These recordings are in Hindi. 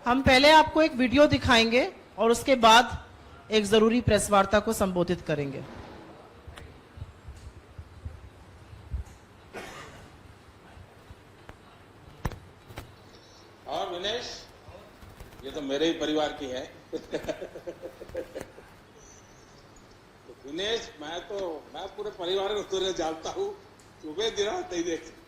हम पहले आपको एक वीडियो दिखाएंगे और उसके बाद एक जरूरी प्रेस वार्ता को संबोधित करेंगे। और विनेश, ये तो मेरे ही परिवार की है। विनेश, मैं पूरे परिवार को तुझे जानता हूँ, सुबह दिन रात नहीं देख सकता।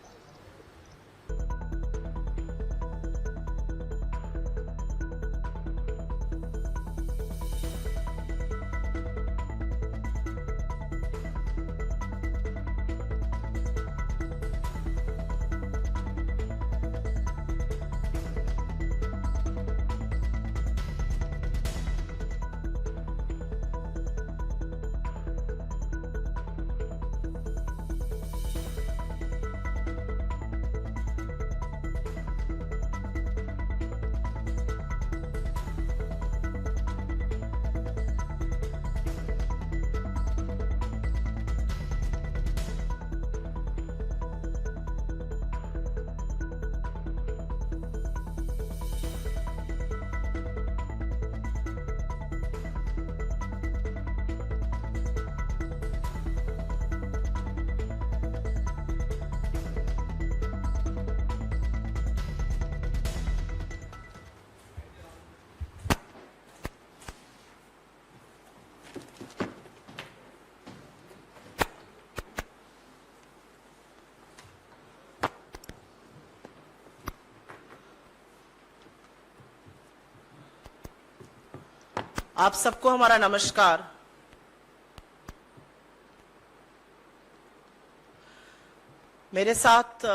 आप सबको हमारा नमस्कार। मेरे साथ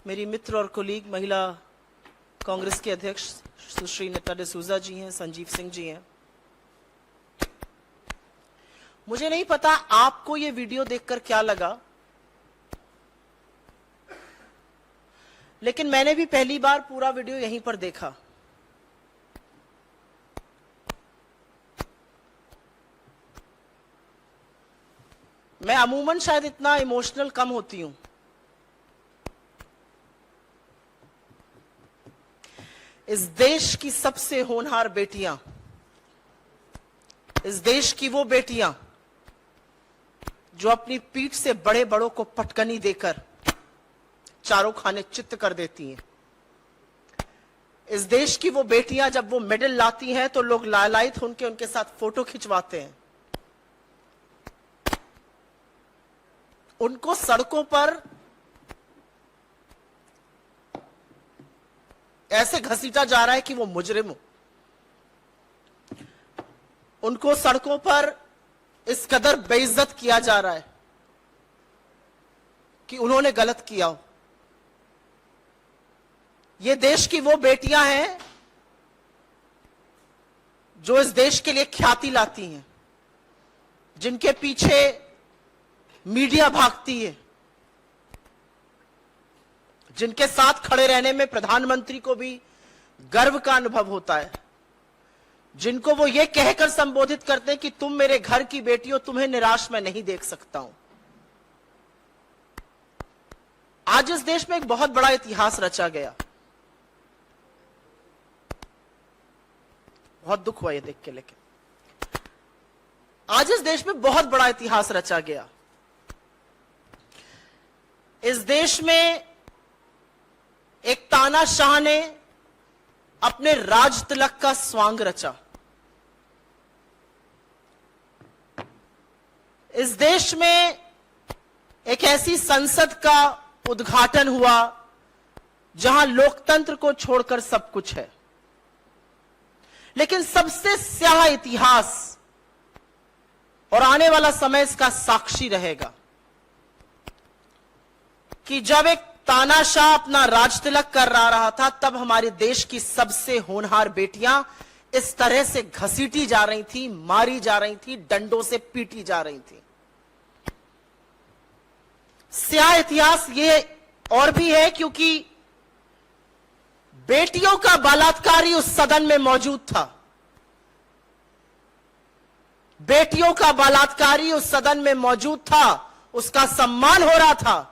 मेरी मित्र और कोलीग महिला कांग्रेस के अध्यक्ष सुश्री नीता डिसूजा जी हैं, संजीव सिंह जी हैं। मुझे नहीं पता आपको ये वीडियो देखकर क्या लगा, लेकिन मैंने भी पहली बार पूरा वीडियो यहीं पर देखा। मैं अमूमन शायद इतना इमोशनल कम होती हूं। इस देश की सबसे होनहार बेटियां, इस देश की वो बेटियां जो अपनी पीठ से बड़े बड़ों को पटकनी देकर चारों खाने चित्त कर देती हैं। इस देश की वो बेटियां जब वो मेडल लाती हैं तो लोग लालायित होकर उनके साथ फोटो खिंचवाते हैं। उनको सड़कों पर ऐसे घसीटा जा रहा है कि वो मुजरिम हो। उनको सड़कों पर इस कदर बेइज्जत किया जा रहा है कि उन्होंने गलत किया हो। ये देश की वो बेटियां हैं जो इस देश के लिए ख्याति लाती हैं, जिनके पीछे मीडिया भागती है, जिनके साथ खड़े रहने में प्रधानमंत्री को भी गर्व का अनुभव होता है, जिनको वो ये कहकर संबोधित करते हैं कि तुम मेरे घर की बेटी हो, तुम्हें निराश मैं नहीं देख सकता हूं। आज इस देश में एक बहुत बड़ा इतिहास रचा गया। बहुत दुख हुआ ये देख के, लेकिन आज इस देश में बहुत बड़ा इतिहास रचा गया। इस देश में एक तानाशाह ने अपने राज तिलक का स्वांग रचा। इस देश में एक ऐसी संसद का उद्घाटन हुआ जहां लोकतंत्र को छोड़कर सब कुछ है। लेकिन सबसे स्याह इतिहास और आने वाला समय इसका साक्षी रहेगा कि जब एक तानाशाह अपना राज तिलक कर रहा था, तब हमारे देश की सबसे होनहार बेटियां इस तरह से घसीटी जा रही थी, मारी जा रही थी, डंडों से पीटी जा रही थी। स्याह इतिहास ये और भी है क्योंकि बेटियों का बलात्कारी उस सदन में मौजूद था। बेटियों का बलात्कारी उस सदन में मौजूद था, उसका सम्मान हो रहा था।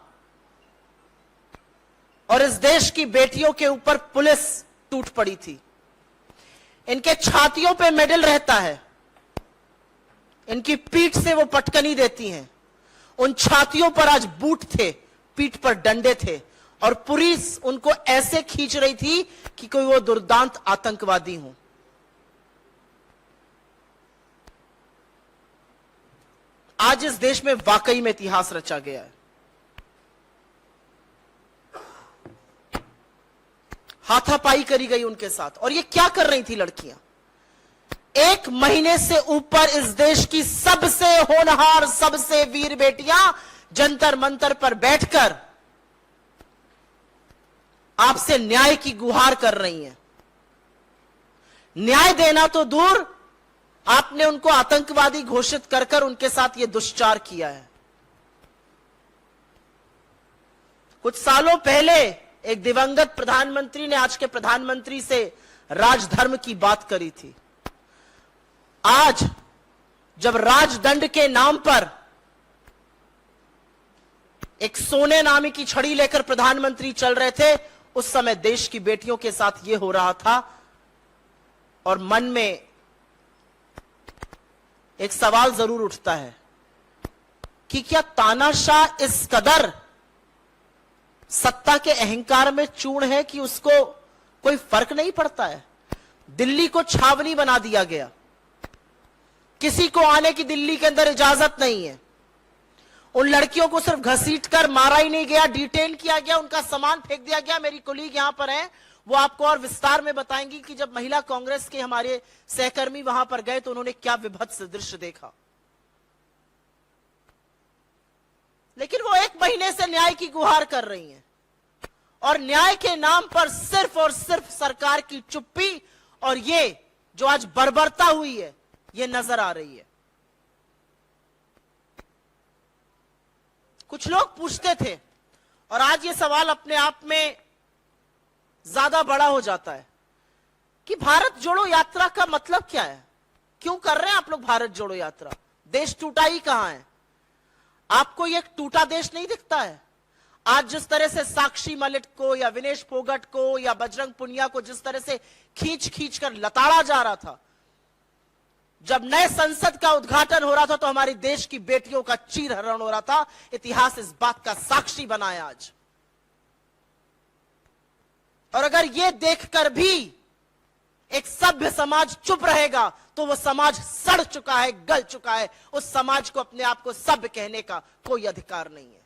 और इस देश की बेटियों के ऊपर पुलिस टूट पड़ी थी। इनके छातियों पे मेडल रहता है, इनकी पीठ से वो पटकनी देती हैं। उन छातियों पर आज बूट थे, पीठ पर डंडे थे, और पुलिस उनको ऐसे खींच रही थी कि कोई वो दुर्दांत आतंकवादी हो। आज इस देश में वाकई में इतिहास रचा गया है। हाथापाई करी गई उनके साथ। और ये क्या कर रही थी लड़कियां? 1 महीने से ऊपर इस देश की सबसे होनहार, सबसे वीर बेटियां जंतर मंतर पर बैठकर आपसे न्याय की गुहार कर रही हैं। न्याय देना तो दूर, आपने उनको आतंकवादी घोषित कर कर उनके साथ यह दुष्चार किया है। कुछ सालों पहले एक दिवंगत प्रधानमंत्री ने आज के प्रधानमंत्री से राजधर्म की बात करी थी। आज जब राजदंड के नाम पर एक सोने नामी की छड़ी लेकर प्रधानमंत्री चल रहे थे, उस समय देश की बेटियों के साथ यह हो रहा था। और मन में एक सवाल जरूर उठता है कि क्या तानाशाह इस कदर सत्ता के अहंकार में चूर्ण है कि उसको कोई फर्क नहीं पड़ता है? दिल्ली को छावनी बना दिया गया, किसी को आने की दिल्ली के अंदर इजाजत नहीं है। उन लड़कियों को सिर्फ घसीटकर मारा ही नहीं गया, डिटेन किया गया, उनका सामान फेंक दिया गया। मेरी कोलीग यहां पर हैं, वो आपको और विस्तार में बताएंगी कि जब महिला कांग्रेस के हमारे सहकर्मी वहां पर गए तो उन्होंने क्या विभत्स दृश्य देखा। लेकिन वो 1 महीने से न्याय की गुहार कर रही हैं, और न्याय के नाम पर सिर्फ और सिर्फ सरकार की चुप्पी और ये जो आज बर्बरता हुई है, ये नजर आ रही है। कुछ लोग पूछते थे, और आज ये सवाल अपने आप में ज्यादा बड़ा हो जाता है कि भारत जोड़ो यात्रा का मतलब क्या है? क्यों कर रहे हैं आप लोग भारत जोड़ो यात्रा? देश टूटा ही कहां है? आपको ये टूटा देश नहीं दिखता है? आज जिस तरह से साक्षी मलिक को या विनेश फोगट को या बजरंग पुनिया को जिस तरह से खींच खींच कर लताड़ा जा रहा था, जब नए संसद का उद्घाटन हो रहा था तो हमारे देश की बेटियों का चीरहरण हो रहा था। इतिहास इस बात का साक्षी बना है आज। और अगर यह देखकर भी एक सभ्य समाज चुप रहेगा तो वो समाज सड़ चुका है, गल चुका है। उस समाज को अपने आप को सभ्य कहने का कोई अधिकार नहीं है।